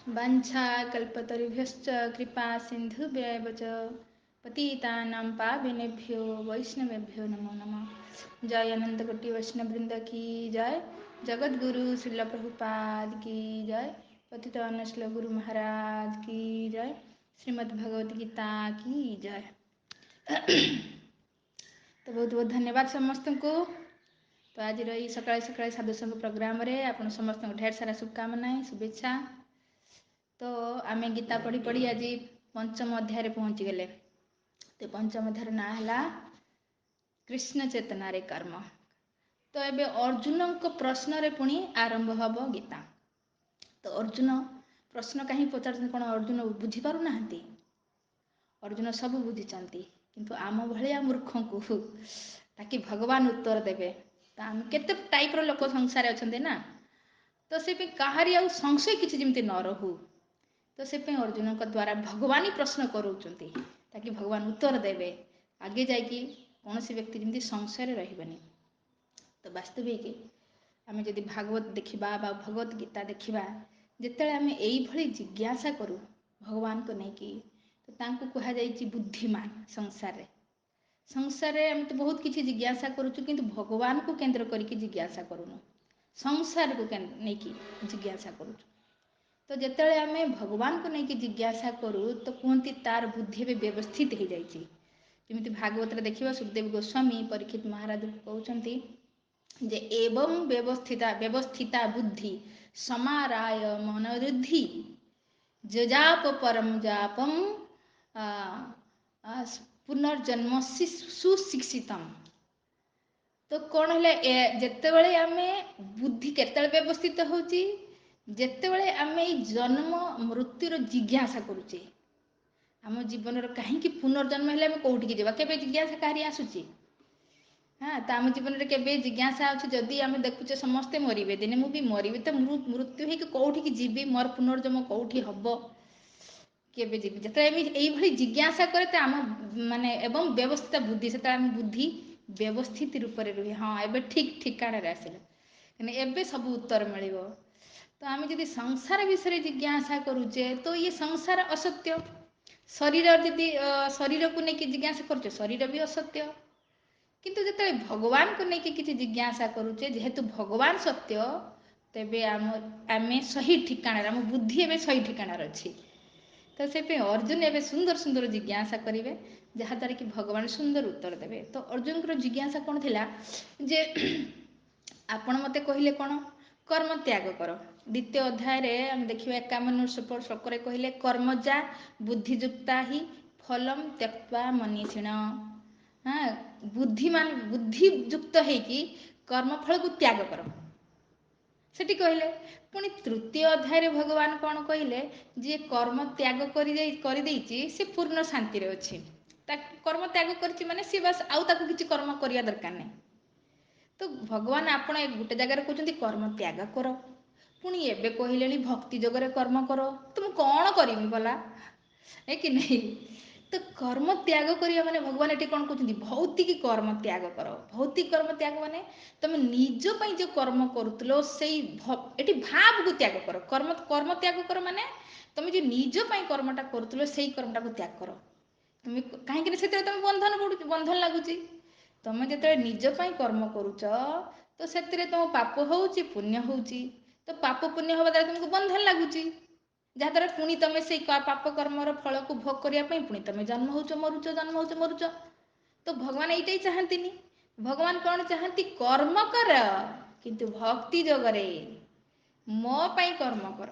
वंशा कल्पतरुभ्यश्च कृपा सिन्धुभ्येव च पतितानां पावनेभ्यो वैष्णवेभ्यो नमो नमः। जय अनंत कोटि वैष्णव वृंद की जय। जगत गुरु श्रील प्रभुपाद की जय। पतित अनश्ल गुरु महाराज की जय। श्रीमद् भगवद गीता की जय। तो बहुत बहुत धन्यवाद समस्त को। तो आज रही सकाଳେ सकाଳେ साधुसंग प्रोग्राम रे आपण समस्त ढेर सारा शुभकामना शुभेच्छा। तो आम गीता पढ़ी पढ़ी आज पंचम अध्याय पहुँची गले। तो पंचम अध्याय ना है कृष्ण चेतना रे कर्म। तो एबे अर्जुन को प्रश्न रे पुणी आरंभ हब गीता। तो अर्जुन प्रश्न कहीं पचार कौन अर्जुन बुझी पारु नाहंती? अर्जुन सब बुझी किंतु आम भलिया मूर्ख को ताकि भगवान उत्तर देवे। तो आम केते टाइप रो लोक संसार अछंते ना। तो से पे कहारी आ संशय किछि जेमति न रहू। तो से पे अर्जुन का द्वारा भगवान ही प्रश्न करूचंती ताकि भगवान उत्तर देवे। आगे जाकि कौन सी व्यक्ति जमी संशय रही। तो वास्तविक आम जदि भागवत देखा भगवत गीता देखा जिते आम यही जिज्ञासा करूँ भगवान को लेकिन तो तांको कहुई बुद्धिमान। संसार आम तो बहुत किसी जिज्ञासा करुचु किंतु भगवान को केंद्र करके जिज्ञासा करूनु। संसार को लेकिन जिज्ञासा करुचु। तो जिते आम भगवान को लेकिन जिज्ञासा करूँ तो कहते तार बुद्धि भी व्यवस्थित हो जाए। जमी भागवत देखा सुखदेव गोस्वामी परीक्षित महाराज कहते जे एवं व्यवस्थिता बुद्धि समाराय मनोरुद्धि जजाप परम जापम पुनर्जन्म सुशिक्षितम। तो कौन है जितेबाला आम बुद्धि केतले व्यवस्थित होची जितेबाला आम जन्म मृत्युर जिज्ञासा करुचे आम जीवन कहीं पुनर्जन्म है कौटिकी जावा केबे जिज्ञासा कहारी आसुची। हाँ तो आम जीवन में केबे जिज्ञासा अच्छे जदि आम देखुचे समस्ते मरवे दिने मुझे मरबी तो मृत्यु हो कौटिकी जीवी मोर पुनर्जन्म कौटी हम केबे जीवी जो यही जिज्ञासा करे तो आम माने एवं व्यवस्थित बुद्धि से आम बुद्धि व्यवस्थित रूप से रुहे। हाँ एबे ठीक ठिकाण आसिला एबे सब उत्तर मिल। तो आम जदि संसार विषय जिज्ञासा करुचे तो ये संसार असत्य। शरीर जदि शरीर को लेकिन जिज्ञासा करुचे शरीर भी असत्य। किंतु जिते भगवान को लेकिन किसी जिज्ञासा करुचे जेहेतु भगवान सत्य तेबे आम सही ठिकाण आम बुद्धि एवं सही ठिकाण अच्छी। तो से अर्जुन एवं सुंदर सुंदर जिज्ञासा करेंगे जहाद्वारा कि भगवान सुंदर उत्तर देवे। तो अर्जुन को जिज्ञासा कौन थिला जे आपण मते कहले कौन कर्म त्याग कर। द्वितीय अध्याय आम देखिए 51 श्लोक कहले कर्मजा बुद्धिजुक्ता ही फलम त्यक्त्वा मनीषिण। हाँ बुद्धिमान बुद्धिजुक्त होकि कर्मफल को त्याग कर सेठी कहले। पुणी तृतीय अध्याय भगवान कौन कहले जी कर्म त्याग कर से पूर्ण शांति रे अछि। कर्म त्याग कर माने सी बस आउ ताकू किछि कर्म करिया दरकार नहीं। तो भगवान आपण गोटे जगार कहते कर्म त्याग कर पुणी एबे कहले भक्ति जगरे कर्म कर तुम कौन करमी भला है कि नहीं। तो कर्म त्याग करिया माने भगवान ये कौन कहते भौतिक कर्म त्याग कर। भौतिक कर्म त्याग माने तुम निज पई जो कर्म करुतलो सेई एटी भाव को त्याग कर। कर्म कर्म त्याग कर माने तुम जो निज पई कर्मटा करुतलो सेई कर्मटा को त्याग कर। तुम कहीं से तुम बंधन पड़ू बंधन लगुच। तुम जो निज पई कर्म करुच तो से तुम पाप होउची पुण्य होउची। तो पाप पुण्य हवा द्वारा तुमको बंधन लगुच जहाद्वारा पुणी तुम से पाप कर्मर फल को भोग करने पुणी तुम जन्म होच मरुच जन्म होच मरुच। तो भगवान यही चाहती भगवान कौन चाहती कर्म कर किंतु भक्ति जगरे मो पाई कर्म कर।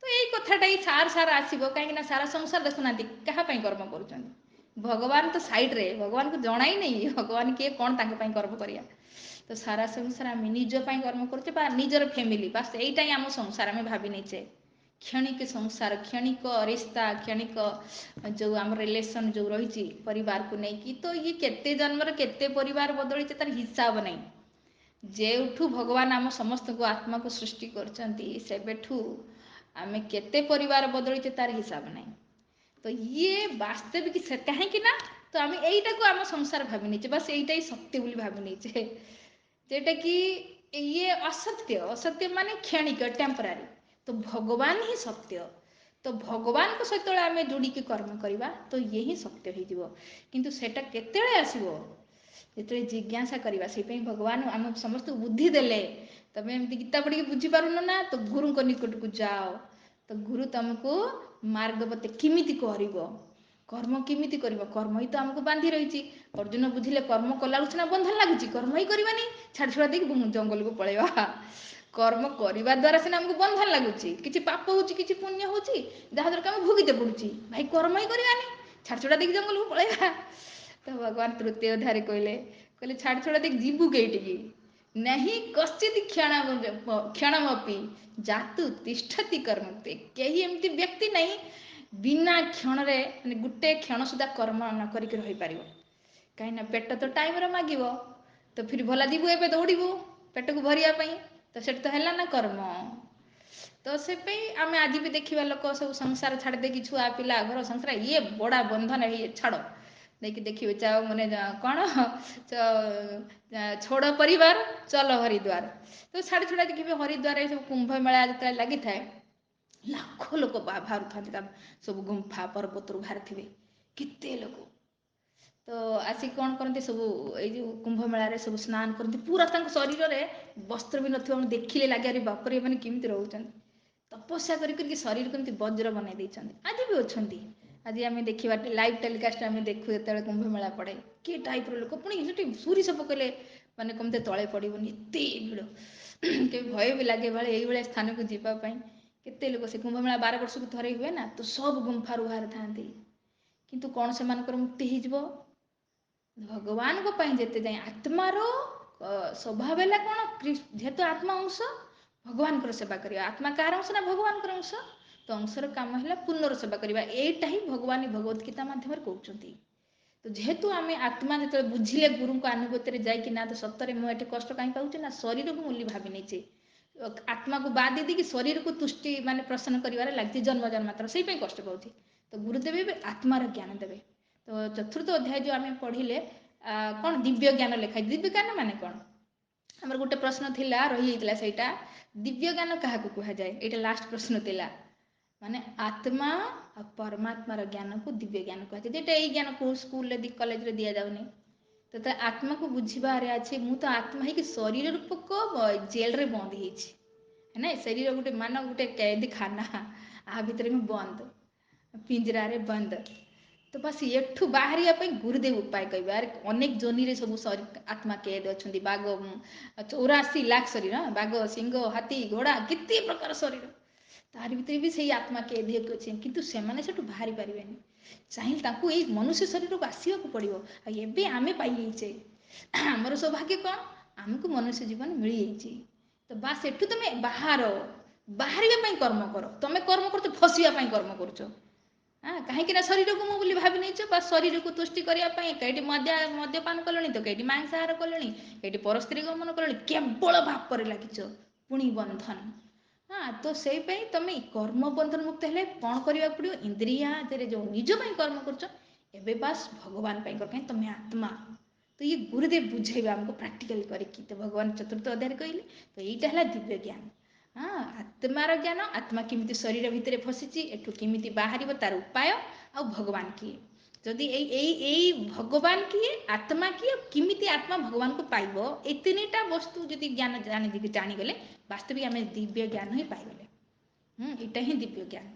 तो यही कथाटा ही सार सार आसो कहीं सारा संसार देखुना क्या कर्म कर भगवान तो साइड रे भगवान को जना ही नहीं भगवान किए कौन तांको कर्म करिया। तो सारा संसार आम निज कर्म करुचे निजर फैमिली बास यहीटा ही आम संसार आम भावी नहींचे क्षणिक संसार क्षणिक रिश्ता क्षणिक जो आम रिलेसन जो रही परिवार को लेकिन। तो ये केते जन्मर केते परिवार बदली तार हिसाब नहीं। जेठू भगवान आम समस्त को आत्मा को सृष्टि करठू आम केते परिवार बदली तार हिसाब नहीं। तो ये वास्तविक कहीं ना तो आम यहीटा को आम संसार भावी नहींचे बस यहीटा ही सत्य बोली भावी नहींचे जेटा कि ये असत्य असत्य माने क्षणिक टेम्परारी। तो भगवान ही सत्य। तो भगवान को सहित आम जोड़िकी कर्म करवा तो ये ही सत्य हो किंतु सेटा केतेबेले आसीबो जिते जिज्ञासा करवा से भगवान आम समस्त बुद्धि देले तमें एमती गीता पढ़ी बुझी पारुन ना तो गुरु को निकट को जाओ तो गुरु तुमको मार्ग बते किमिति करिवो कर्म किमिति करिवो कर्म ही तो आमको बांधी रही। अर्जुन बुझिले कर्म कला सिना बंधन लगुच कर्म ही करवानी छाड़ छुड़ा देख जंगल को पलैया कर्म करने द्वारा सीना आमको बंधन लगुच कि पाप हो कि पुण्य हो जहाँद्वारा आम भोगीते पड़ुची भाई कर्म ही करवानी छाड़ छुड़ा देख जंगल को पलैया। तो भगवान तृतीय अध्याय कहले कहले छाड़ छुड़ा देख जीवु कईटिकी नहीं कश्चित क्षणमपि जातु तिष्ठति कर्मते कहीं एमती व्यक्ति नहीं बिना क्षण माने गोटे क्षण सुधा कर्म न करिक रही पारिबो कहीं पेट तो टाइम रे मागिबो तो फिर भला जीवु एबे दौड़िबु पेट को भरिया पई तो सेट तो हैला ना कर्म। तो से आम आज भी देखा लोक सब संसार छाड़ दे छुआ पिला घर संसार ये बड़ा बंधन है छाड़ देखिए देखिए चाओ मैंने कौन छोड़ परिवार चलो हरिद्वार तो छाड़ छुड़ा देखिए हरिद्वार ये सब कुंभ मेला जो लगी था लाख लोक बाहर था सब गुंफा पर्वत बाहर थे केते लोक तो आसिक कौन करते सब ये कुंभ मेला सब स्नान करते पूरा शरीर में वस्त्र भी न देखिले लगे अरे बापरे मैंने केमती रोचन तपस्या करके शरीर को वज्र बनई देते आज भी अच्छा आज आम देखा लाइव टेलीकास्ट आम देखू जो कुंभ मेला पड़े कि टाइप लोक पुणी सूरी सब पकड़े मानने कमते तले पड़ोनी एत भिड़ के भय भी लगे भाई ये स्थान को जीवाई केते लोक से कुंभ मेला 12 वर्ष को थरे हुए ना तो सब गुंफारू बाहर था किंतु कौन से मुक्ति हो भगवान को जेते जाए आत्मार स्वभाव है कौन जेहेतु आत्मा अंश भगवान को सेवा करिया आत्मा कार अंश ना भगवान को अंश तो अंशर काम है पुण्यर सेवा करवा एटा ही भगवान भगवत गीता माध्यम कहते। तो जेहेतु आम आत्मा जो बुझिले गुरु को अनुभूति जाइना तो सतरे मुझे कष्ट कहीं पाऊँ ना शरीर को मूल्य भावी नहीं आत्मा को बाद दे दी शरीर को तुष्टि माने प्रसन्न कर लगी जन्म जन्मात्र से कष्ट पाऊँ तो गुरुदेव भी आत्मार ज्ञान देवे। तो चतुर्थ अध्याय जो आम पढ़िले कौन दिव्य ज्ञान लिखाई दिव्य ज्ञान माने कौन आमर गोटे प्रश्न थिला रही जाता दिव्य ज्ञान क्या कह जाए ये लास्ट प्रश्न थिला माने आत्मा और परमात्मार ज्ञान को दिव्य ज्ञान कह जाए ये ज्ञान को स्कूल कॉलेज रे दिया जाउनी तो आत्मा को बुझारे अच्छे मु तो आत्मा ही शरीर रूपक जेल रे बंद है ना शरीर गोटे मान गोटे कैद खाना आ भितर में बंद पिंजरा रे बंद तो बस एठू बाहर गुरुदेव उपाय कहे अरे अनेक जोनी रे सब आत्मा कैद अच्छा बाघ 84 लाख शरीर बाघ सिंह हाथी घोड़ा केते प्रकार शरीर तार भितर भी से आत्मा कैद अच्छे किंतु से बाहरी पारे चाहिए ये मनुष्य शरीर को आसवाक पड़ो एबे आमे पाइचे आमर सौभाग्य कौन आमको मनुष्य जीवन मिल जाइए तो बास एठू तुम बाहर बाहर कर्म कर तुम कर्म कर फसवाई कर्म कर कहीं शरीर को मुझे भावी नहीं बस शरीर को तुष्टि करने कहीं मद्यपान कले तो कहीं मांसाहार कले कहीं परस्त्री गमन कले केवल भापर लगिच पुणी बंधन हाँ तो से तुम कर्म बंधन मुक्त है कौन करने पड़ो इंद्रिया जो निजपाई कर्म कर बास भगवान कहीं तुम आत्मा तो ये गुरुदेव बुझेबे आमको प्रैक्टिकल करके तो भगवान चतुर्थ अध्याय कहले तो यहीटा है दिव्य ज्ञान हाँ आत्मार ज्ञान आत्मा केमिति शरीर भितर फसीची एठू केमिति बाहर तार उपाय आ भगवान किए जदि यही भगवान किए आत्मा किए केमिति आत्मा भगवान को पाइबो ए तीनटा वस्तु जदि ज्ञान जानीगले वास्तविक आम दिव्य ज्ञान ही पाइगले यहाँ ही दिव्य ज्ञान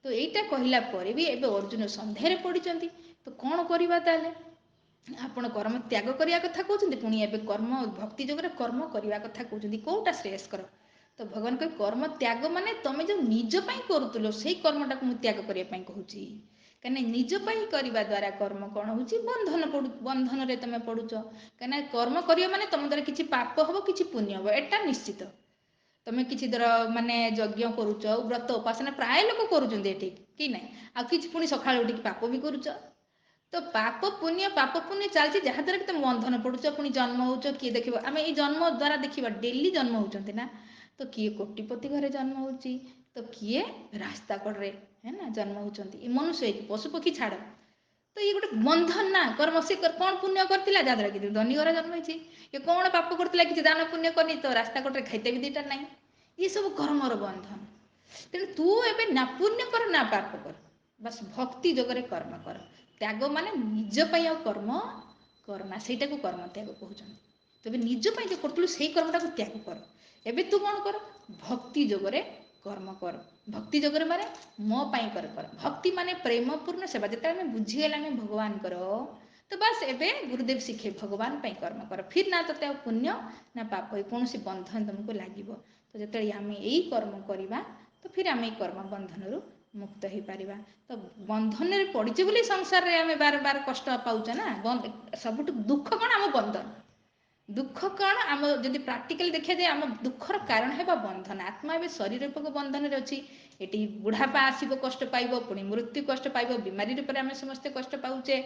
तो यहीटा कहला पर भी एबे अर्जुन संध्यारे पड़िचंती तो कौन करवा ताले आपण कर्म त्याग करने कथा कहते पुणी एवं कर्म भक्ति जोगे कर्म करने कथा कहते कौटा श्रेयस्कर तो भगवान कह कर्म त्याग माने तुम जो निजपाई करुल से कर्मटा को मुझे त्याग करने कहूँ कहीं निजपाई करने द्वारा कर्म कौन हो बंधन बंधन रे तुम पड़ुच कहीं कर्म करियो माने तुम द्वारा किसी पाप हम कि पुण्य हम एटा निश्चित तुम किसी दर माने यज्ञ करुच व्रत उपासना प्राय लोक करुँच कि ना आ कि पुणी सकाळ उठिक पाप भी करुच तो पाप पुण्य चलती जहाँद्वारा कि तुम बंधन पड़ुच पुणी जन्म हो किए देख आम ये जन्म द्वारा देखा डेली जन्म होती ना तो किए कोटिपति घरे जन्म हो तो किए रास्ता कड़े है ना जन्म होती मनुष्य पशुपक्षी छाड़ तो ये गोटे बंधन ना कर्म से कौन पुण्य करता जहाँद्वारा कि धनी घर जन्म हो ये कौन पाप करता कि दान पुण्य करनी तो रास्ता कड़े खाइते भी दीटा ना ये सब कर्मर बंधन ତେଣୁ ତୁ ଏବେ ନା ପୁଣ୍ୟ କର ନା ପାପ କର, ବାସ୍ ଭକ୍ତି ଯୋଗରେ କର୍ମ କର। ତ୍ୟାଗ ମାନେ ନିଜ ପାଇଁ ଆଉ କର୍ମ କରନା, ସେଇଟାକୁ କର୍ମ ତ୍ୟାଗ କହୁଛନ୍ତି। ତେବେ ନିଜ ପାଇଁ ଯେଉଁ କରୁଥିଲୁ ସେଇ କର୍ମଟାକୁ ତ୍ୟାଗ କର। ଏବେ ତୁ କ'ଣ କର? ଭକ୍ତି ଯୋଗରେ କର୍ମ କର। ଭକ୍ତି ଯୋଗରେ ମାନେ ମୋ ପାଇଁ କର। ଭକ୍ତି ମାନେ ପ୍ରେମପୂର୍ଣ୍ଣ ସେବା। ଯେତେବେଳେ ଆମେ ବୁଝିଗଲେ ଆମେ ଭଗବାନଙ୍କର, ତ ବାସ୍ ଏବେ ଗୁରୁଦେବ ଶିଖେ ଭଗବାନ ପାଇଁ କର୍ମ କର। ଫିର୍ ନା ତୋତେ ଆଉ ପୁଣ୍ୟ ନା ପାପ କୌଣସି ବନ୍ଧନ ତୁମକୁ ଲାଗିବ। ତ ଯେତେବେଳେ ଆମେ ଏଇ କର୍ମ କରିବା ତ ଫିର୍ ଆମେ ଏଇ କର୍ମ ବନ୍ଧନରୁ ମୁକ୍ତ ହେଇପାରିବା। ତ ବନ୍ଧନରେ ପଡ଼ିଛେ ବୋଲି ସଂସାରରେ ଆମେ ବାର ବାର କଷ୍ଟ ପାଉଛେ ନା। ସବୁଠୁ ଦୁଃଖ କ'ଣ? ଆମ ବନ୍ଧନ। ଦୁଃଖ କ'ଣ? ଆମ ଯଦି ପ୍ରାକ୍ଟିକାଲି ଦେଖିଯାଏ ଆମ ଦୁଃଖର କାରଣ ହେବ ବନ୍ଧନ। ଆତ୍ମା ଏବେ ଶରୀର ରୂପକ ବନ୍ଧନରେ ଅଛି। ଏଠି ବୁଢ଼ାପା ଆସିବ, କଷ୍ଟ ପାଇବ, ପୁଣି ମୃତ୍ୟୁ କଷ୍ଟ ପାଇବ, ବିମାରୀ ରୂପରେ ଆମେ ସମସ୍ତେ କଷ୍ଟ ପାଉଛେ।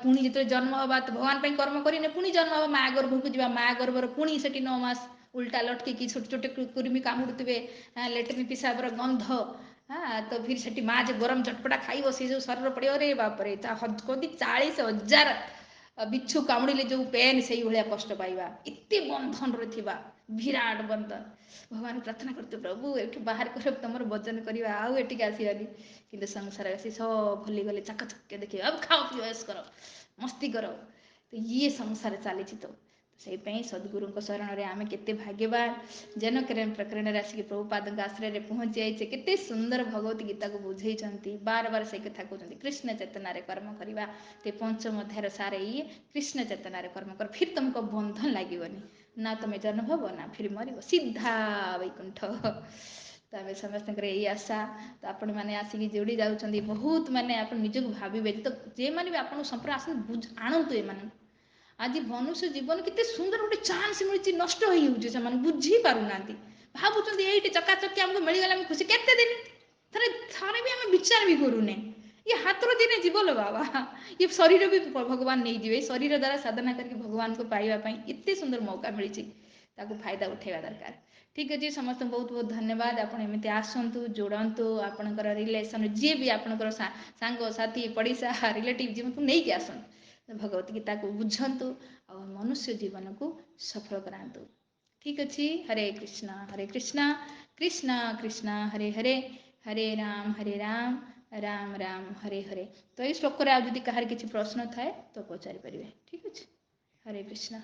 ପୁଣି ଯେତେବେଳେ ଜନ୍ମ ହେବା ତ ଭଗବାନ ପାଇଁ କର୍ମ କରିନେ ପୁଣି ଜନ୍ମ ହେବା, ମା ଗର୍ଭକୁ ଯିବା, ମା ଗର୍ଭର ପୁଣି ସେଠି 9 ମାସ ଉଲ୍ଟା ଲଟକିକି ଛୋଟ ଛୋଟ କୁର୍ମି କାମୁଡ଼ୁଥିବେ, ଲେଟ୍ରିନ୍ ପିସାବର ଗନ୍ଧ। ତ ଫିର୍ ସେଠି ମା ଯେ ଗରମ ଚଟପଟା ଖାଇବ, ସେ ଯେଉଁ ଶରୀର ପଡ଼ିବ, ରେ ବାପରେ ତା କହନ୍ତି 40,000 ବିଛୁ କାମୁଡ଼ିଲେ ଯେଉଁ ପେନ୍, ସେଇଭଳିଆ କଷ୍ଟ ପାଇବା। ଏତେ ବନ୍ଧନରେ ଥିବା, ବିରାଟ ବନ୍ଧନ। ଭଗବାନ ପ୍ରାର୍ଥନା କରୁଥିବେ, ପ୍ରଭୁ ଏଠୁ ବାହାର କର, ତମର ଭଜନ କରିବା, ଆଉ ଏଠିକି ଆସିବାନି। କିନ୍ତୁ ସଂସାର ଆସି ସବୁ ଭୁଲିଗଲେ, ଚାକଚକ୍ୟ ଦେଖିବେ, ଆଉ ଖାଅ ପିଅ ଏସ୍ କର, ମସ୍ତି କର। ତ ଇଏ ସଂସାର ଚାଲିଛି। ତ ସେଇପାଇଁ ସଦ୍ଗୁରୁଙ୍କ ଶରଣରେ ଆମେ କେତେ ଭାଗ୍ୟବାନ। ପ୍ରକରଣରେ ଆସିକି ପ୍ରଭୁପାଦଙ୍କ ଆଶ୍ରୟରେ ପହଞ୍ଚି ଯାଇଛେ। କେତେ ସୁନ୍ଦର ଭଗବତୀ ଗୀତାକୁ ବୁଝେଇଛନ୍ତି। ବାର ବାର ସେଇ କଥା କହୁଛନ୍ତି, କୃଷ୍ଣ ଚେତନାରେ କର୍ମ କରିବା। તે ପଞ୍ଚମ ଅଧ୍ୟାୟର ସାର ଇଏ, କୃଷ୍ଣ ଚେତନାରେ କର୍ମ କର, ଫିର୍ ତୁମକୁ ବନ୍ଧନ ଲାଗିବନି। ନା ତୁମେ ଜନ୍ମ ହେବ ନା ଫିର୍ ମରିବ, ସିଧା ବୈକୁଣ୍ଠ। ତ ଆମେ ସମସ୍ତଙ୍କର ଏଇ ଆଶା। ତ ଆପଣମାନେ ଆସିକି ଯୋଡ଼ି ଯାଉଛନ୍ତି, ବହୁତ ମାନେ ଆପଣ ନିଜକୁ ଭାବିବେ। ତ ଯେମାନେ ବି ଆପଣଙ୍କୁ ସମ୍ପର୍କ ଆସନ୍ତୁ, ଆଣନ୍ତୁ ଏମାନଙ୍କୁ। ଆଜି ମନୁଷ୍ୟ ଜୀବନ କେତେ ସୁନ୍ଦର ଗୋଟେ ଚାନ୍ସ ମିଳିଛି, ନଷ୍ଟ ହେଇଯାଉଛି। ସେମାନେ ବୁଝି ପାରୁନାହାନ୍ତି, ଭାବୁଛନ୍ତି ଏଇଠି ଚକାଚକି ଆମକୁ ମିଳିଗଲା ଆମେ ଖୁସି। କେତେ ଦିନ? ଥରେ ବି ଆମେ ବିଚାର ବି କରୁନେ। ଇଏ ହାତରୁ ଦିନେ ଯିବ ଲୋ ବାବା, ଇଏ ଶରୀର ବି ଭଗବାନ ନେଇଯିବେ। ଶରୀର ଦ୍ୱାରା ସାଧନା କରିକି ଭଗବାନଙ୍କୁ ପାଇବା ପାଇଁ ଏତେ ସୁନ୍ଦର ମୌକା ମିଳିଛି, ତାକୁ ଫାଇଦା ଉଠାଇବା ଦରକାର। ଠିକ୍ ଅଛି, ସମସ୍ତଙ୍କୁ ବହୁତ ବହୁତ ଧନ୍ୟବାଦ। ଆପଣ ଏମିତି ଆସନ୍ତୁ, ଯୋଡ଼ନ୍ତୁ ଆପଣଙ୍କର ରିଲେସନ୍, ଯିଏ ବି ଆପଣଙ୍କର ସାଙ୍ଗସାଥି, ପଡ଼ିଶା, ରିଲେଟିଭ୍, ଯେମିତି ନେଇକି ଆସନ୍ତୁ। ଭଗବତୀ ଗୀତାକୁ ବୁଝନ୍ତୁ ଆଉ ମନୁଷ୍ୟ ଜୀବନକୁ ସଫଳ କରାନ୍ତୁ। ଠିକ୍ ଅଛି, ହରେ କୃଷ୍ଣ କୃଷ୍ଣ କୃଷ୍ଣ ହରେ ହରେ, ହରେ ରାମ ରାମ ରାମ ହରେ ହରେ। ତ ଏଇ ଶ୍ଲୋକରେ ଆଉ ଯଦି କାହାର କିଛି ପ୍ରଶ୍ନ ଥାଏ ତ ପଚାରିପାରିବେ। ଠିକ୍ ଅଛି, ହରେ କୃଷ୍ଣ।